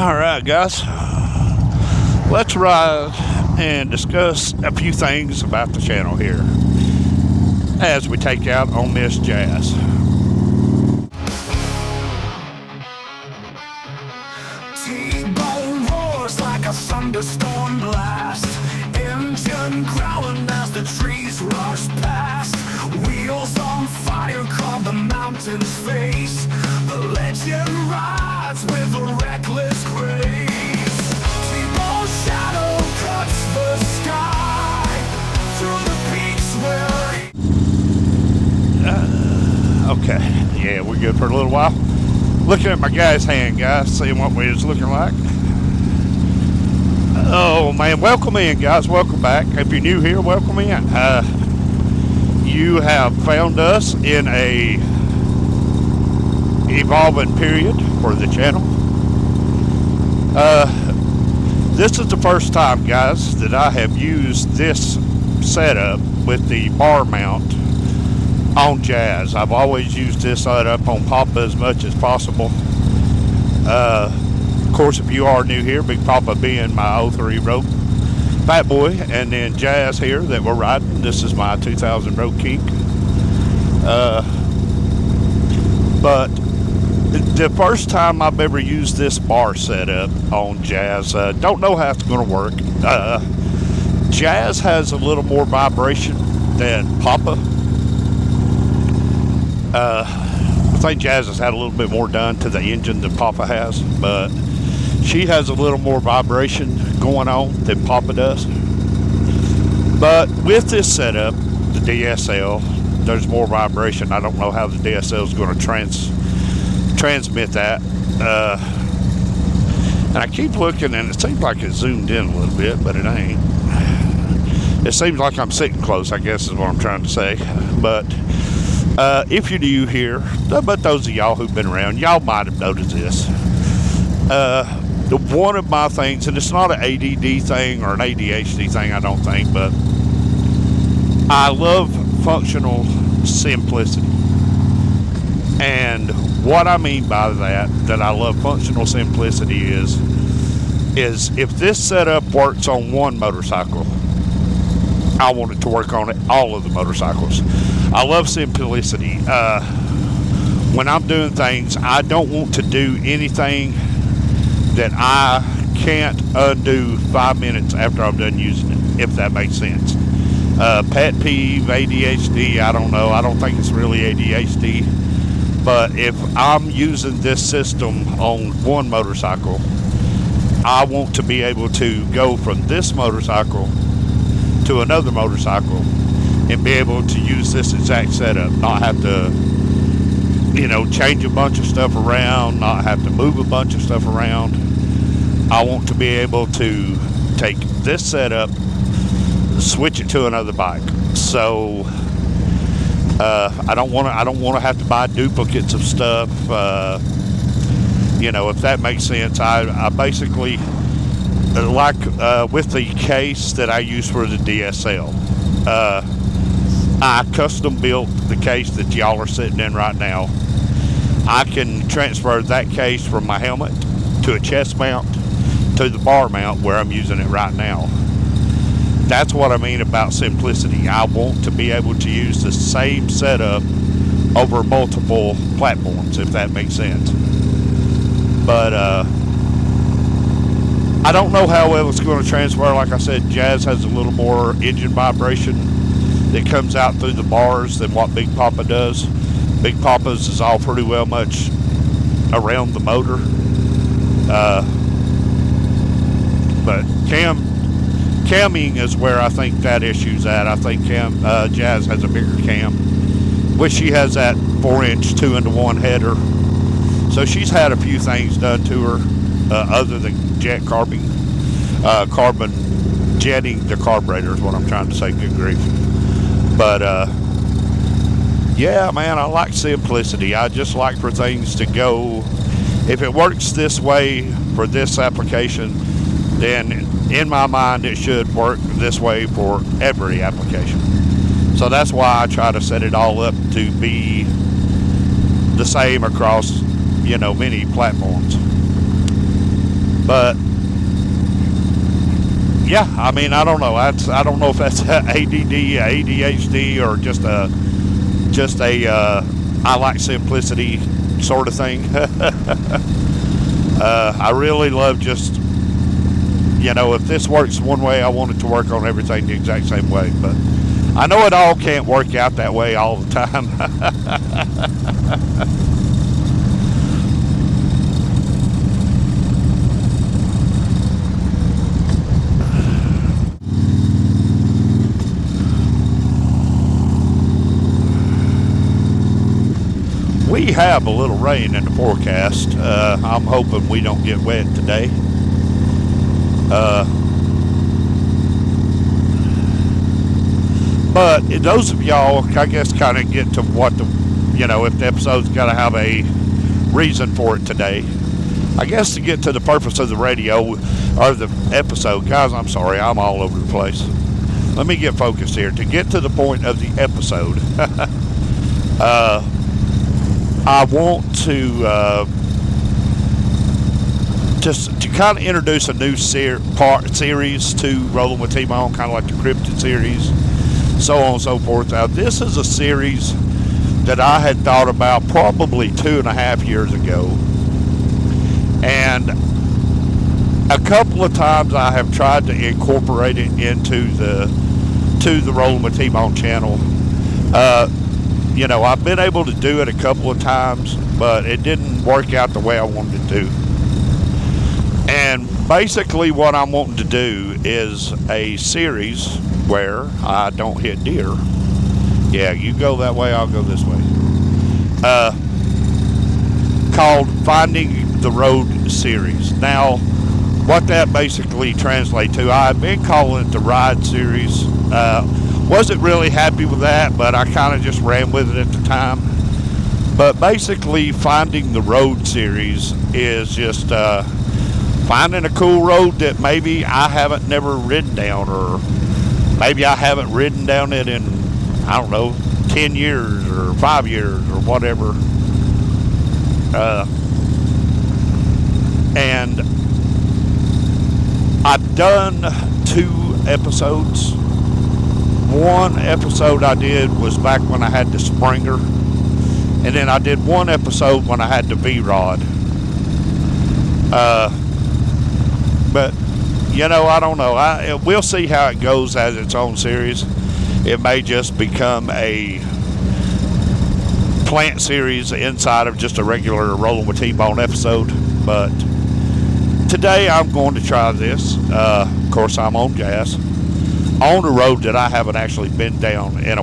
Alright, guys. Let's ride and discuss a few things about the channel here as we take out on Miss Jazz. T-bone roars like a thunderstorm blast. Engine growling as the trees rush past. Wheels on fire carve the mountain's face. The legend rides with a reckless grace. T-bone shadow cuts the sky through the peaks where Okay, yeah, we're good for a little while. Looking at my guy's hand, guys, seeing what we was looking like. Oh man, welcome in, guys. Welcome back. If you're new here, welcome in. You have found us in a evolving period for the channel. This is the first time, guys, that I have used this setup with the bar mount on Jazz. I've always used this setup on Papa as much as possible. Of course, if you are new here, Big Papa being my 03 rope Fat Boy, and then Jazz here that we're riding. This is my 2000 Road King. But the first time I've ever used this bar setup on Jazz, don't know how it's going to work. Jazz has a little more vibration than Papa. I think Jazz has had a little bit more done to the engine than Papa has, but she has a little more vibration going on than Papa does. But with this setup, the DSL, there's more vibration. I don't know how the DSL is going to transmit that. And I keep looking, and it seems like it's zoomed in a little bit, but it ain't. It seems like I'm sitting close, I guess is what I'm trying to say. But if you're new here, but those of y'all who've been around, y'all might have noticed this. One of my things, and it's not an ADD thing or an ADHD thing, I don't think, but I love functional simplicity. And what I mean by that I love functional simplicity is if this setup works on one motorcycle, I want it to work on all of the motorcycles. I love simplicity. When I'm doing things, I don't want to do anything that I can't undo 5 minutes after I'm done using it, if that makes sense. Pet peeve, ADHD, I don't know. I don't think it's really ADHD. But if I'm using this system on one motorcycle, I want to be able to go from this motorcycle to another motorcycle and be able to use this exact setup, not have to, change a bunch of stuff around, not have to move a bunch of stuff around. I want to be able to take this setup, switch it to another bike. So I don't want to have to buy duplicates of stuff. If that makes sense. I basically like with the case that I use for the DSL. I custom built the case that y'all are sitting in right now. I can transfer that case from my helmet to a chest mount to the bar mount where I'm using it right now. That's what I mean about simplicity. I want to be able to use the same setup over multiple platforms, if that makes sense. But I don't know how well it's going to transfer. Like I said, Jazz has a little more engine vibration that comes out through the bars than what Big Papa does. Big Papa's is all pretty well much around the motor. But camming is where I think that issue's at. I think Jazz has a bigger cam, which she has that 4-inch 2-into-1 header. So she's had a few things done to her other than carbon jetting the carburetor is what I'm trying to say. Good grief. But yeah, man, I like simplicity. I just like for things to go. If it works this way for this application, then in my mind it should work this way for every application. So that's why I try to set it all up to be the same across many platforms. But yeah, I mean, I don't know. I don't know if that's ADD, ADHD, or just a I like simplicity sort of thing. I really love just, if this works one way, I want it to work on everything the exact same way. But I know it all can't work out that way all the time. We have a little rain in the forecast. I'm hoping we don't get wet today. But those of y'all, I guess, kind of get to what if the episode's got to have a reason for it today. I guess to get to the purpose of the radio or the episode, guys, I'm sorry, I'm all over the place. Let me get focused here. To get to the point of the episode, I want to just to kind of introduce a new series to Rolling with T-Bone, kind of like the Cryptid series, so on and so forth. Now, this is a series that I had thought about probably 2.5 years ago, and a couple of times I have tried to incorporate it into the Rolling with T-Bone channel. I've been able to do it a couple of times, but it didn't work out the way I wanted to do. And basically what I'm wanting to do is a series where I don't hit deer. Yeah, you go that way, I'll go this way. Called Finding the Road series. Now, what that basically translates to, I've been calling it the Ride series. Wasn't really happy with that, but I kind of just ran with it at the time. But basically, Finding the Road series is just finding a cool road that maybe I haven't never ridden down, or maybe I haven't ridden down it in, 10 years or 5 years or whatever. And I've done 2 episodes. One episode I did was back when I had the Springer, and then I did one episode when I had the V-Rod. But I don't know. We'll see how it goes as its own series. It may just become a plant series inside of just a regular Rolling with T-Bone episode. But today I'm going to try this. Of course, I'm on gas, on a road that I haven't actually been down in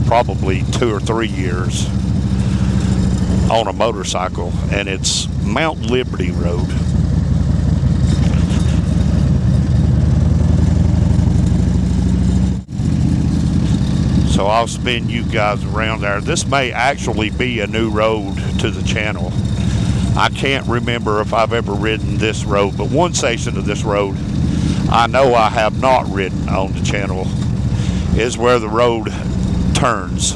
probably 2 or 3 years on a motorcycle, and it's Mount Liberty Road. So I'll spin you guys around there. This may actually be a new road to the channel. I can't remember if I've ever ridden this road, but one section of this road I know I have not ridden on the channel is where the road turns.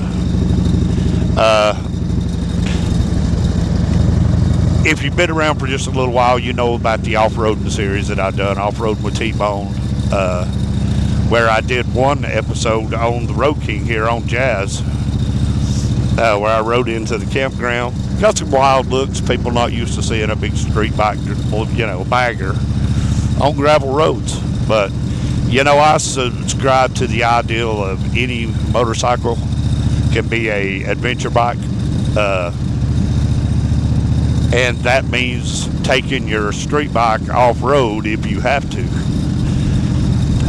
If you've been around for just a little while, you know about the off-roading series that I've done, Off-Roading with T-Bone, where I did one episode on the Road King here on Jazz, where I rode into the campground. Got some wild looks, people not used to seeing a big street bike, bagger on gravel roads. But, I subscribe to the ideal of any motorcycle can be a adventure bike. And that means taking your street bike off-road if you have to.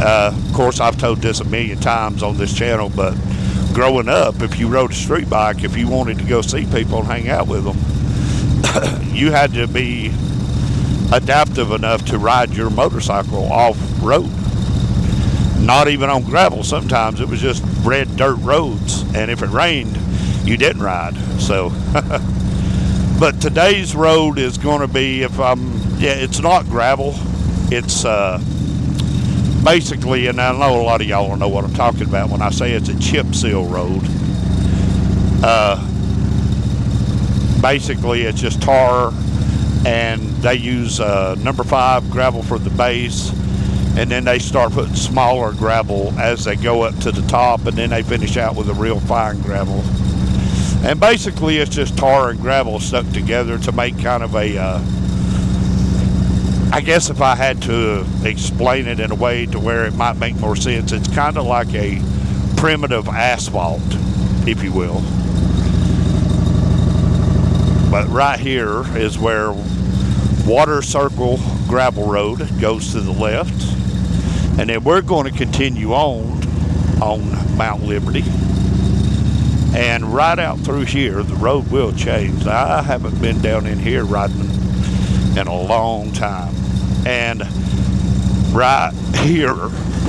Of course, I've told this a million times on this channel, but growing up, if you rode a street bike, if you wanted to go see people and hang out with them, you had to be adaptive enough to ride your motorcycle off-road. Not even on gravel. Sometimes it was just red dirt roads, and if it rained, you didn't ride. So, but today's road is going to be, it's not gravel. It's basically, and I know a lot of y'all will know what I'm talking about when I say it's a chip seal road. Basically, it's just tar and they use number 5 gravel for the base, and then they start putting smaller gravel as they go up to the top, and then they finish out with a real fine gravel. And basically it's just tar and gravel stuck together to make kind of a I guess if I had to explain it in a way to where it might make more sense, it's kind of like a primitive asphalt, if you will. But right here is where Water Circle Gravel Road goes to the left, and then we're going to continue on Mount Liberty, and right out through here the road will change. I haven't been down in here riding in a long time, and right here,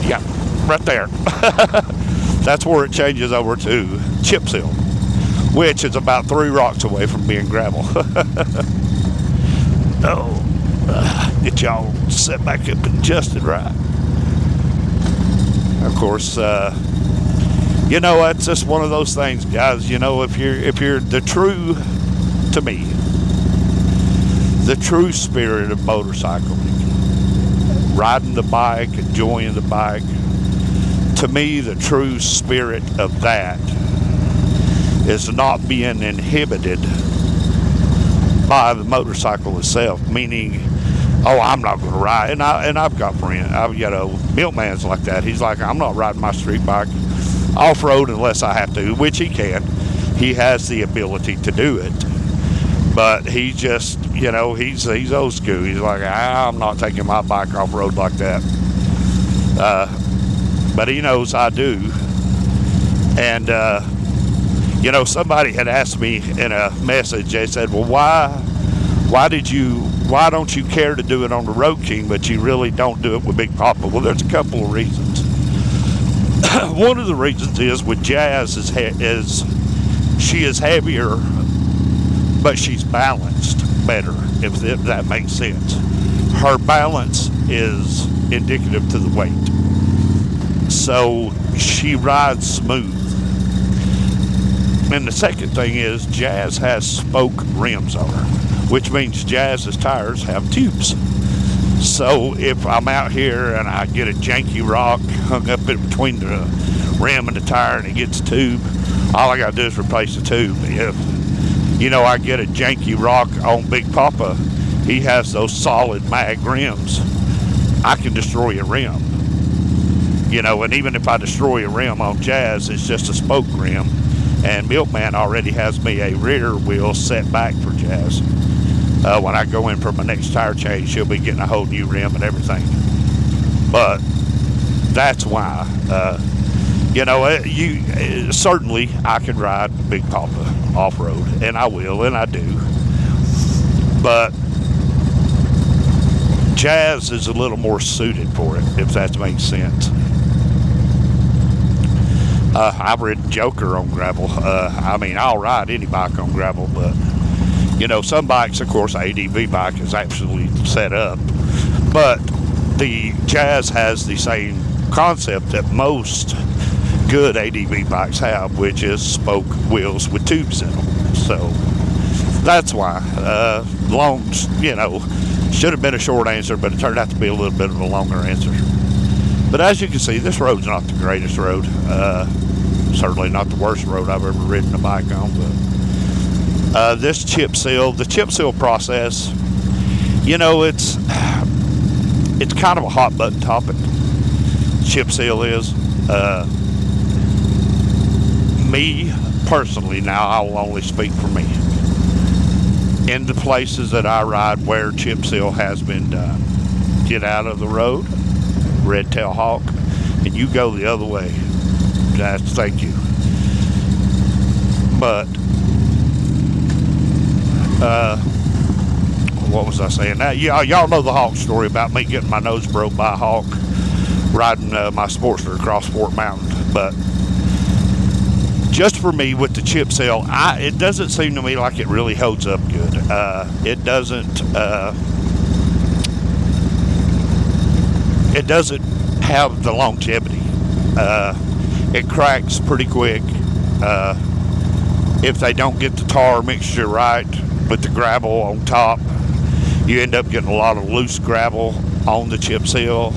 yeah, right there, that's where it changes over to Chips Hill, which is about 3 rocks away from being gravel. Get y'all set back up and adjusted right. Of course, you know, it's just one of those things, guys. You know, if you're the true, to me, the true spirit of motorcycling, riding the bike, enjoying the bike, to me, the true spirit of that is not being inhibited by the motorcycle itself, meaning, oh, I'm not going to ride. And I've got friends, Milkman's like that. He's like, I'm not riding my street bike off-road unless I have to, which he can. He has the ability to do it. But he just, you know, he's old school. He's like, I'm not taking my bike off-road like that. But he knows I do. And, you know, somebody had asked me in a message, they said, well, why don't you care to do it on the Road King, but you really don't do it with Big Papa? Well, there's a couple of reasons. One of the reasons is with Jazz is she is heavier, but she's balanced better, if that makes sense. Her balance is indicative to the weight. So she rides smooth. And the second thing is Jazz has spoke rims on her, which means Jazz's tires have tubes. So if I'm out here and I get a janky rock hung up in between the rim and the tire and it gets a tube, all I got to do is replace the tube. If, you know, I get a janky rock on Big Papa, he has those solid mag rims. I can destroy a rim. You know, and even if I destroy a rim on Jazz, it's just a spoke rim. And Milkman already has me a rear wheel set back for Jazz. When I go in for my next tire change, she'll be getting a whole new rim and everything. But that's why, you know, certainly I can ride Big Papa off-road, and I will, and I do. But Jazz is a little more suited for it, if that makes sense. I've ridden Joker on gravel. I mean, I'll ride any bike on gravel, but, you know, some bikes, of course, ADV bike is absolutely set up. But the Jazz has the same concept that most good ADV bikes have, which is spoke wheels with tubes in them. So that's why. Long, you know, should have been a short answer, but it turned out to be a little bit of a longer answer. But as you can see, this road's not the greatest road. Certainly not the worst road I've ever ridden a bike on. But this chip seal, the chip seal process, you know, it's kind of a hot button topic. Chip seal is. Me personally, now I will only speak for me. In the places that I ride where chip seal has been done, get out of the road, Red Tail Hawk, and you go the other way. Thank you. But what was I saying? Now, y'all know the Hawk story about me getting my nose broke by a hawk riding my Sportster across Fort Mountain. But just for me with the chip seal, it doesn't seem to me like it really holds up good. It doesn't have the longevity. It cracks pretty quick. If they don't get the tar mixture right with the gravel on top, You end up getting a lot of loose gravel on the chip seal.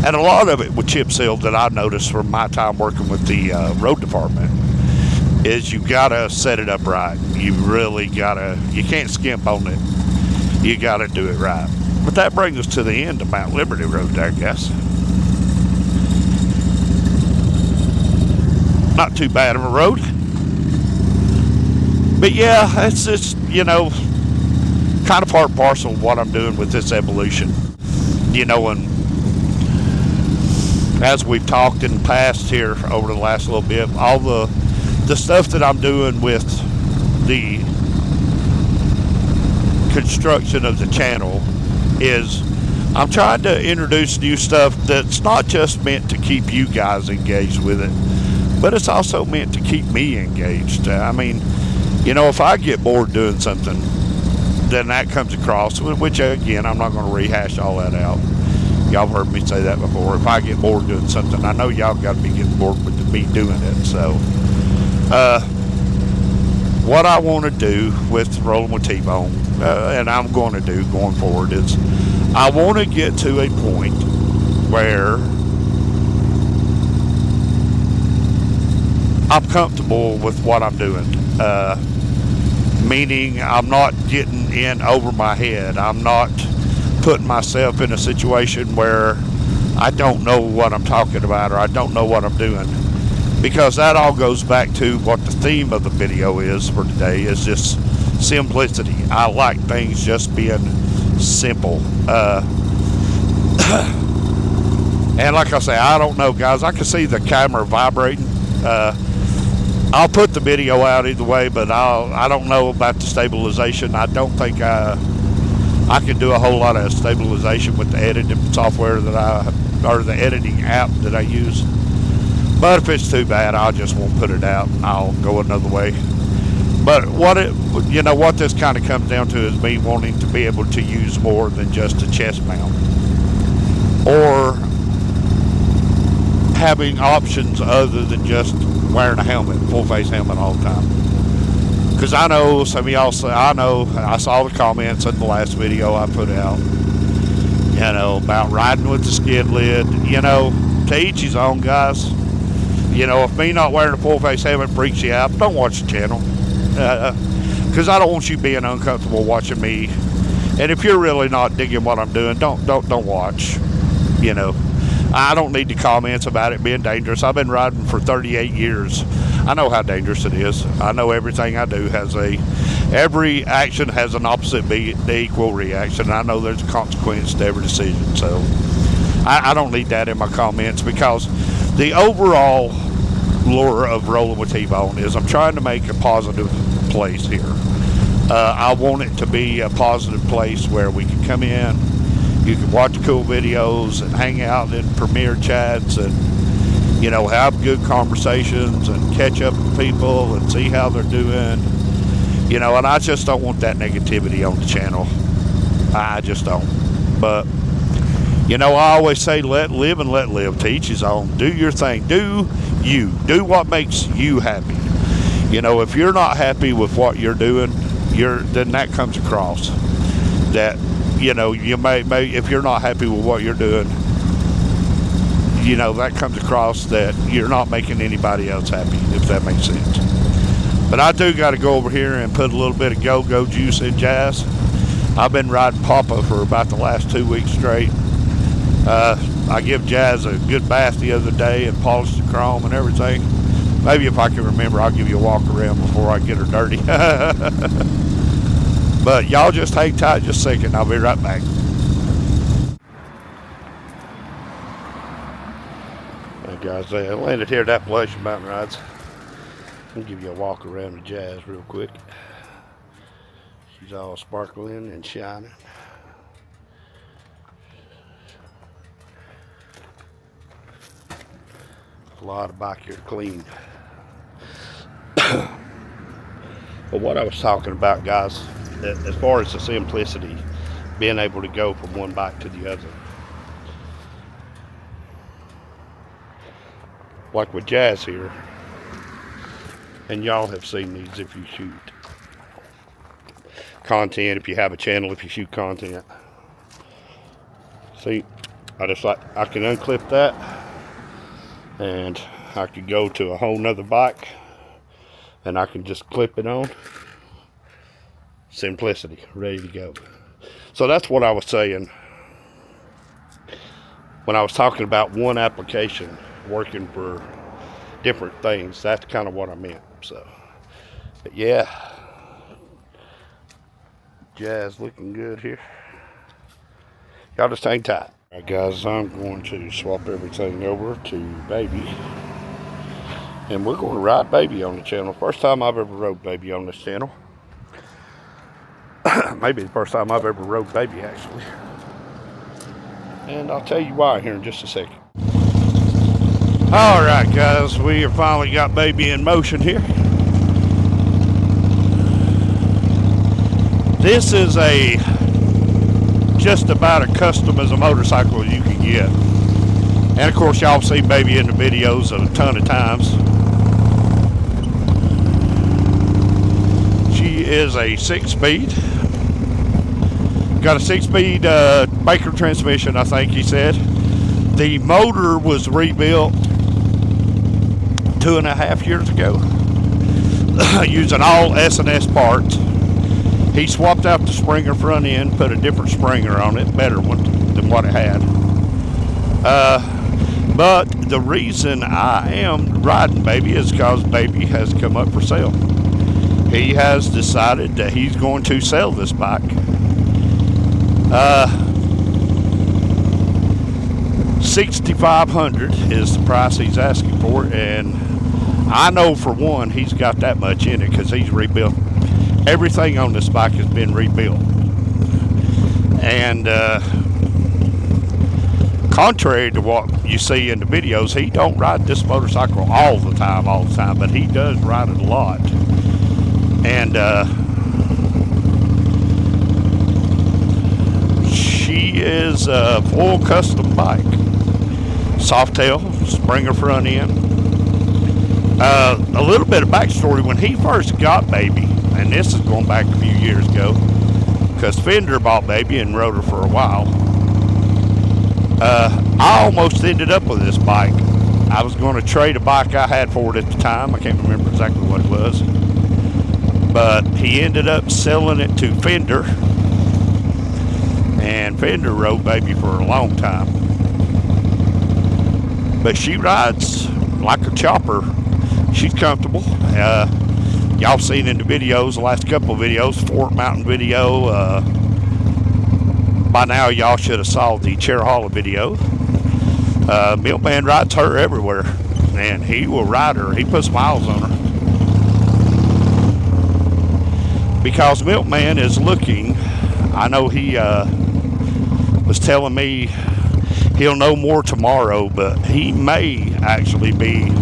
And a lot of it with chip seal that I noticed from my time working with the road department is you gotta set it up right. You really gotta, you can't skimp on it. You gotta do it right. But that brings us to the end of Mount Liberty Road, I guess. Not too bad of a road. But yeah, it's just, you know, kind of part and parcel of what I'm doing with this evolution. You know, and as we've talked in the past here over the last little bit, all the stuff that I'm doing with the construction of the channel is I'm trying to introduce new stuff that's not just meant to keep you guys engaged with it, but it's also meant to keep me engaged. I mean, you know, if I get bored doing something, then that comes across, which again, I'm not going to rehash all that out. Y'all have heard me say that before. If I get bored doing something, I know y'all got to be getting bored with me doing it. So, what I want to do with Rolling with T-Bone, and I'm going to do going forward, is I want to get to a point where I'm comfortable with what I'm doing. Meaning I'm not getting in over my head. I'm not putting myself in a situation where I don't know what I'm talking about or I don't know what I'm doing. Because that all goes back to what the theme of the video is for today, is just simplicity. I like things just being simple. And like I say, I don't know, guys. I can see the camera vibrating. I'll put the video out either way, but I don't know about the stabilization. I don't think I can do a whole lot of stabilization with the editing software or the editing app that I use. But if it's too bad, I just won't put it out and I'll go another way. But what this kind of comes down to is me wanting to be able to use more than just a chest mount, or having options other than just wearing a helmet, full face helmet all the time. Because I know some of y'all say, I saw the comments in the last video I put out, you know, about riding with the skid lid. You know, to each his own, guys. You know, if me not wearing a full face helmet freaks you out, don't watch the channel. Because I don't want you being uncomfortable watching me. And if you're really not digging what I'm doing, don't watch. You know, I don't need the comments about it being dangerous. I've been riding for 38 years. I know how dangerous it is. I know everything I do every action has an opposite the equal reaction. I know there's a consequence to every decision. So I don't need that in my comments, because the overall lure of Rolling with T-Bone is I'm trying to make a positive place here. I want it to be a positive place where we can come in, you can watch cool videos and hang out in premiere chats and, you know, have good conversations and catch up with people and see how they're doing. You know, and I just don't want that negativity on the channel. I just don't. But, you know, I always say let live and let live. To each his own. Do your thing. Do you. Do what makes you happy. You know, if you're not happy with what you're doing, then that comes across. That, you know, you may if you're not happy with what you're doing, you know, that comes across that you're not making anybody else happy, if that makes sense. But I do got to go over here and put a little bit of go-go juice in Jazz. I've been riding Papa for about the last 2 weeks straight. I give Jazz a good bath the other day and polished the chrome and everything. Maybe if I can remember, I'll give you a walk around before I get her dirty. But y'all just hang tight just a second. I'll be right back. Hey guys, I landed here at Appalachian Mountain Rides. I'll give you a walk around the Jazz real quick. She's all sparkling and shining. A lot of bike here clean. But what I was talking about, guys, as far as the simplicity, being able to go from one bike to the other. Like with Jazz here, and y'all have seen these if you shoot. content if you have a channel, if you shoot content. See, I can unclip that, and I could go to a whole nother bike, and I can just clip it on. Simplicity, ready to go. So that's what I was saying when I was talking about one application working for different things. That's kind of what I meant. So, but yeah, Jazz looking good here. Y'all just hang tight. All right, guys, I'm going to swap everything over to Baby, and we're going to ride Baby on the channel. First time I've ever rode Baby on this channel. Maybe the first time I've ever rode Baby, actually. And I'll tell you why here in just a second. All right, guys, we have finally got Baby in motion here. This is just about as custom as a motorcycle as you can get. And of course, y'all see Baby in the videos a ton of times. She is a 6-speed. Got a 6-speed Baker transmission, I think he said. The motor was rebuilt 2.5 years ago using all S&S parts. He swapped out the Springer front end, put a different Springer on it, better one than what it had. But the reason I am riding Baby is because Baby has come up for sale. He has decided that he's going to sell this bike. $6,500 is the price he's asking for it, and I know for one he's got that much in it because he's rebuilt. Everything on this bike has been rebuilt, and contrary to what you see in the videos, he don't ride this motorcycle all the time, but he does ride it a lot. And she is a full custom bike. Softail, Springer front end. A little bit of backstory: when he first got Baby, and this is going back a few years ago, because Fender bought Baby and rode her for a while. I almost ended up with this bike. I was going to trade a bike I had for it at the time. I can't remember exactly what it was. But he ended up selling it to Fender. And Fender rode Baby for a long time. But she rides like a chopper. She's comfortable. Y'all seen in the videos, the last couple of videos, Fort Mountain video. By now, y'all should have saw the Cherry Hollow video. Milkman rides her everywhere, and he will ride her. He puts miles on her. Because Milkman is looking, I know he was telling me he'll know more tomorrow, but he may actually be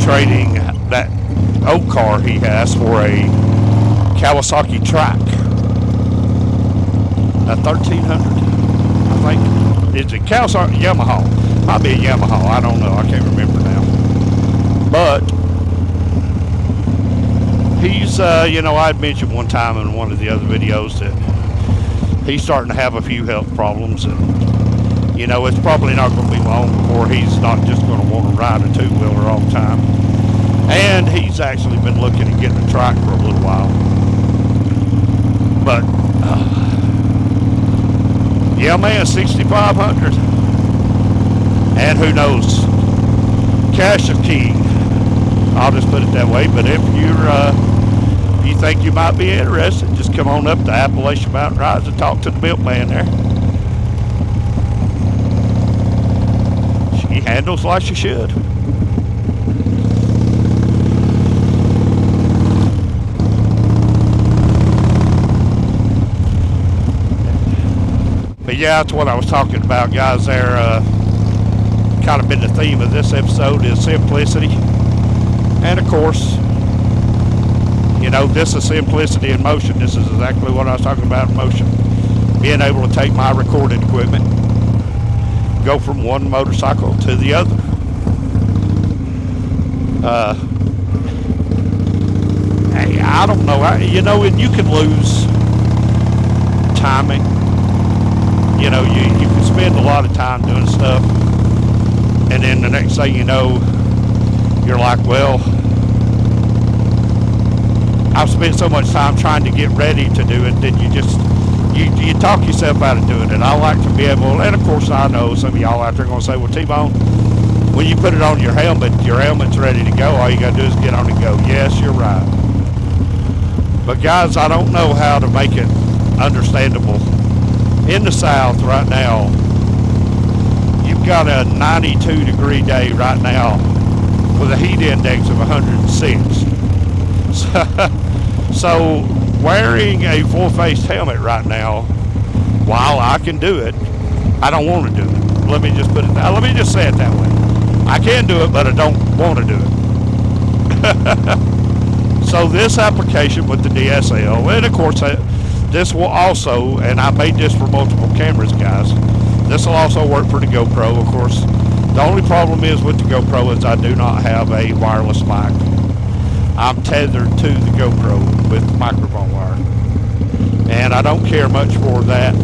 trading that old car he has for a Kawasaki Track, a 1300, I think. Is it Kawasaki? Yamaha? Might be a Yamaha. I don't know. I can't remember now. But he's, you know, I'd mentioned one time in one of the other videos that he's starting to have a few health problems, and you know, it's probably not going to be long before he's not just going to want to ride a two-wheeler all the time. And he's actually been looking at getting a trike for a little while. But yeah, man, 6,500, and who knows? Cash is king. I'll just put it that way. But if you think you might be interested, just come on up to Appalachian Mountain Rides and talk to the Milkman there. She handles like she should. But yeah, that's what I was talking about, guys. There, kind of been the theme of this episode is simplicity. And of course, you know, this is simplicity in motion. This is exactly what I was talking about in motion. Being able to take my recorded equipment, go from one motorcycle to the other. Hey, I don't know. You know, and you can lose timing. You know, you can spend a lot of time doing stuff, and then the next thing you know, you're like, well, I've spent so much time trying to get ready to do it that you talk yourself out of doing it. I like to be able, and of course I know some of y'all out there are going to say, well, T-Bone, when you put it on your helmet's ready to go. All you got to do is get on and go. Yes, you're right. But guys, I don't know how to make it understandable. In the South right now, you've got a 92-degree day right now with a heat index of 106. So wearing a full-faced helmet right now, while I can do it, I don't want to do it. Let me just say it that way. I can do it, but I don't want to do it. So this application with the DSL, and of course this will also, and I made this for multiple cameras, guys, this will also work for the GoPro. Of course, the only problem is with the GoPro is I do not have a wireless mic. I'm tethered to the GoPro with microphone wire, and I don't care much for that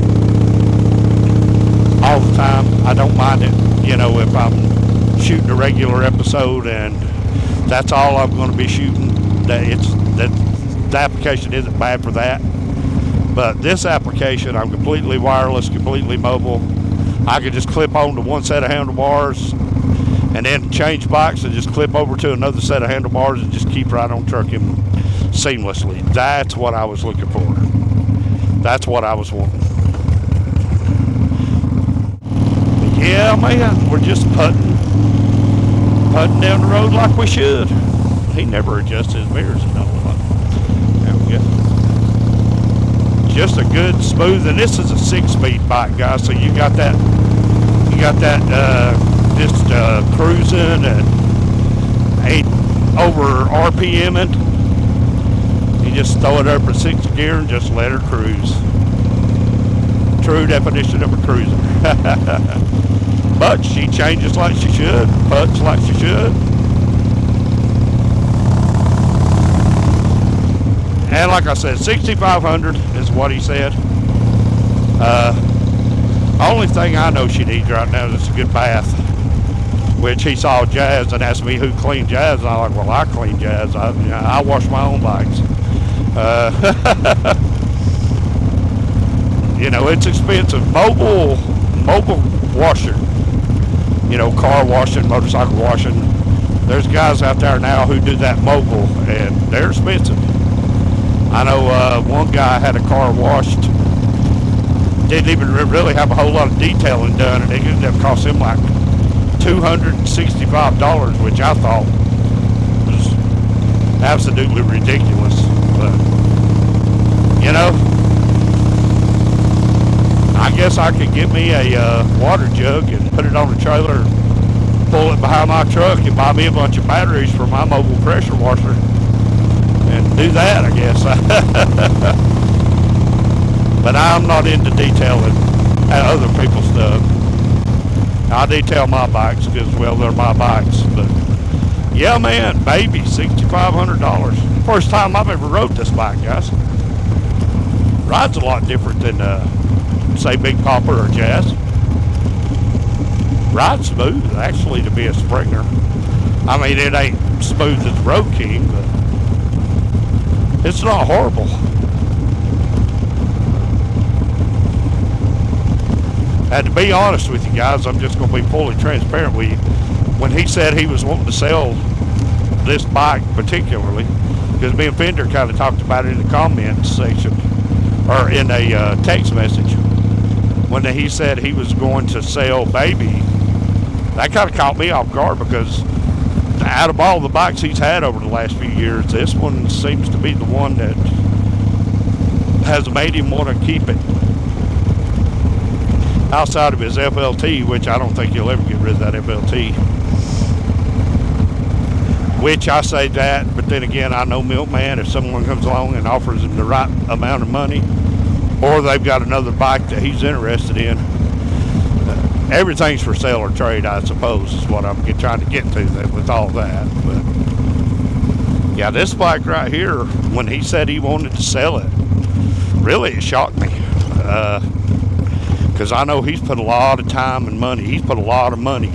all the time. I don't mind it, you know, if I'm shooting a regular episode and that's all I'm going to be shooting. The application isn't bad for that, but this application, I'm completely wireless, completely mobile. I can just clip on to one set of handlebars and then change bikes and just clip over to another set of handlebars and just keep right on trucking seamlessly. That's what I was looking for. That's what I was wanting. But yeah, man, we're just putting down the road like we should. He never adjusted his mirrors and all that. There we go. Just a good smooth, and this is a 6-speed bike, guys. So you got that just cruising and 8 over RPMing. You just throw it up in 6th gear and just let her cruise. True definition of a cruiser. But she changes like she should, puts like she should. And like I said, 6,500 is what he said. Only thing I know she needs right now is a good bath. Which he saw Jazz and asked me who cleaned Jazz, and I'm like, well, I clean Jazz. I wash my own bikes. You know, it's expensive. Mobile washer. You know, car washing, motorcycle washing. There's guys out there now who do that mobile, and they're expensive. I know one guy had a car washed, didn't even really have a whole lot of detailing done, and it ended up costing him like $265, which I thought was absolutely ridiculous. But, you know, I guess I could get me a water jug and put it on the trailer, pull it behind my truck, and buy me a bunch of batteries for my mobile pressure washer, and do that, I guess. But I'm not into detailing other people's stuff. I detail my bikes because, well, they're my bikes. But yeah, man, baby, $6,500. First time I've ever rode this bike, guys. Rides a lot different than say Big Popper or Jazz. Rides smooth, actually, to be a Springer. I mean, it ain't smooth as Road King, but it's not horrible. And to be honest with you guys, I'm just going to be fully transparent with you. When he said he was wanting to sell this bike particularly, because me and Fender kind of talked about it in the comments section, or in a text message, when he said he was going to sell Baby, that kind of caught me off guard, because out of all the bikes he's had over the last few years, this one seems to be the one that has made him want to keep it. Outside of his FLT, which I don't think he'll ever get rid of that FLT. Which I say that, but then again, I know Milkman, if someone comes along and offers him the right amount of money, or they've got another bike that he's interested in, everything's for sale or trade, I suppose, is what I'm trying to get to with all that. But yeah, this bike right here, when he said he wanted to sell it, really, it shocked me. because I know he's put a lot of time and money. He's put a lot of money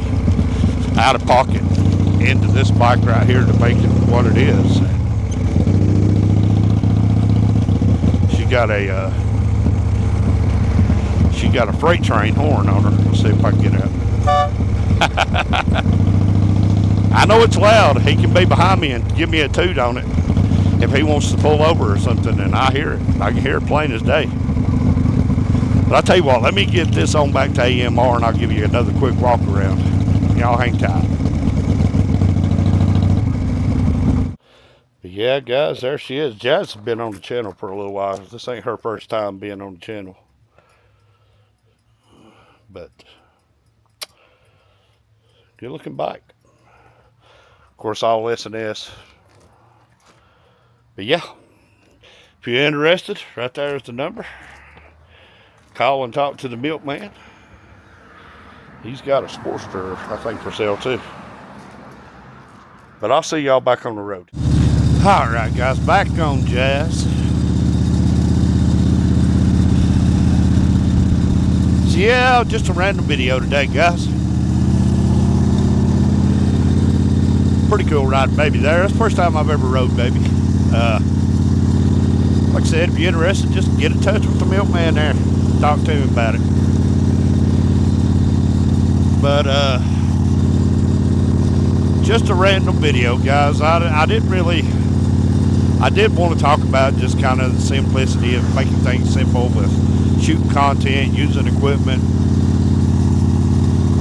out of pocket into this bike right here to make it what it is. She got a freight train horn on her. Let's see if I can get out. I know it's loud. He can be behind me and give me a toot on it if he wants to pull over or something, and I hear it. I can hear it plain as day. But I'll tell you what, let me get this on back to AMR and I'll give you another quick walk around. Y'all hang tight. But yeah, guys, there she is. Jazz has been on the channel for a little while. This ain't her first time being on the channel. But good looking bike. Of course, all S&S. But yeah, if you're interested, right there is the number. Call and talk to the milkman. He's got a Sportster, I think, for sale too. But I'll see y'all back on the road. All right, guys, back on Jazz. So yeah, just a random video today, guys. Pretty cool riding baby there. That's the first time I've ever rode baby. Like I said, if you're interested, just get in touch with the milkman there. Talk to him about it. But just a random video, guys. I did want to talk about just kind of the simplicity of making things simple with shooting content, using equipment,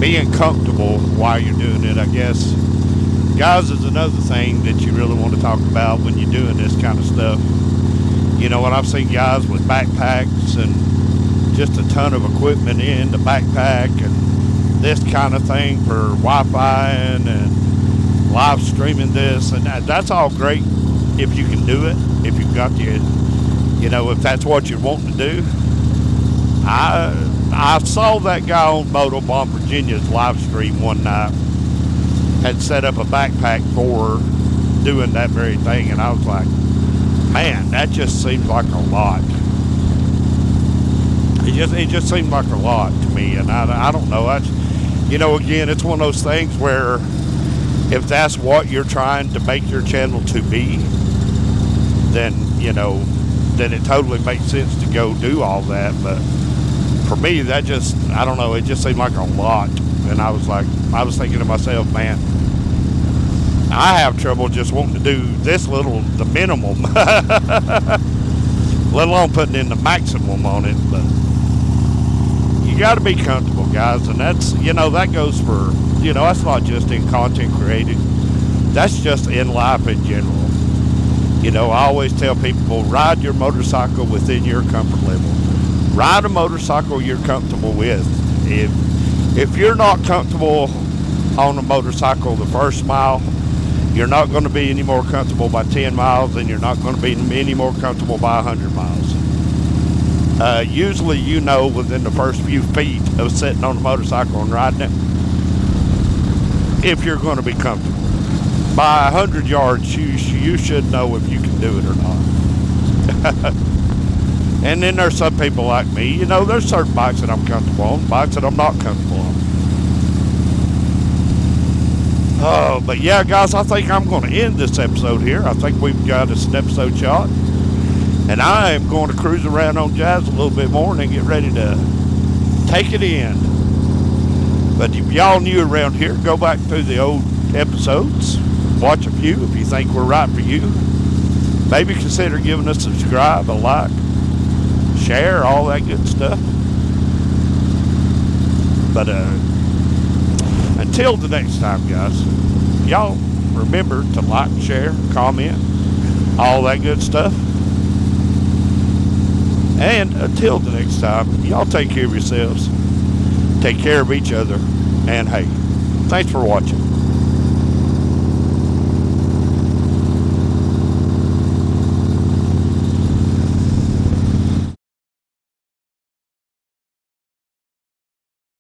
being comfortable while you're doing it, I guess. Guys, is another thing that you really want to talk about when you're doing this kind of stuff. You know what, I've seen guys with backpacks and just a ton of equipment in the backpack and this kind of thing for Wi-Fi and live streaming this, and that's all great if you can do it, if you've got the, you know, if that's what you're wanting to do. I saw that guy on Motobomb Virginia's live stream one night, had set up a backpack for doing that very thing, and I was like, man, that just seems like a lot. It just seemed like a lot to me, and I don't know. You know, again, it's one of those things where if that's what you're trying to make your channel to be, then, you know, then it totally makes sense to go do all that. But for me, that just, I don't know, it just seemed like a lot. And I was thinking to myself, man, I have trouble just wanting to do this little, the minimum, let alone putting in the maximum on it. But you got to be comfortable, guys, and that's, you know, that goes for, you know, that's not just in content creating, that's just in life in general. You know, I always tell people, ride your motorcycle within your comfort level. Ride a motorcycle you're comfortable with. If you're not comfortable on a motorcycle the first mile, you're not going to be any more comfortable by 10 miles, and you're not going to be any more comfortable by 100 miles. Usually, you know, within the first few feet of sitting on a motorcycle and riding it, if you're going to be comfortable. By 100 yards, you should know if you can do it or not. And then there's some people like me, you know, there's certain bikes that I'm comfortable on, bikes that I'm not comfortable on. Oh, but yeah, guys, I think I'm going to end this episode here. I think we've got us an episode shot. And I am going to cruise around on Jazz a little bit more and then get ready to take it in. But if y'all new around here, go back through the old episodes, watch a few if you think we're right for you. Maybe consider giving us a subscribe, a like, share, all that good stuff. But until the next time, guys, y'all remember to like, share, comment, all that good stuff. And until the next time, y'all take care of yourselves, take care of each other, and hey, thanks for watching.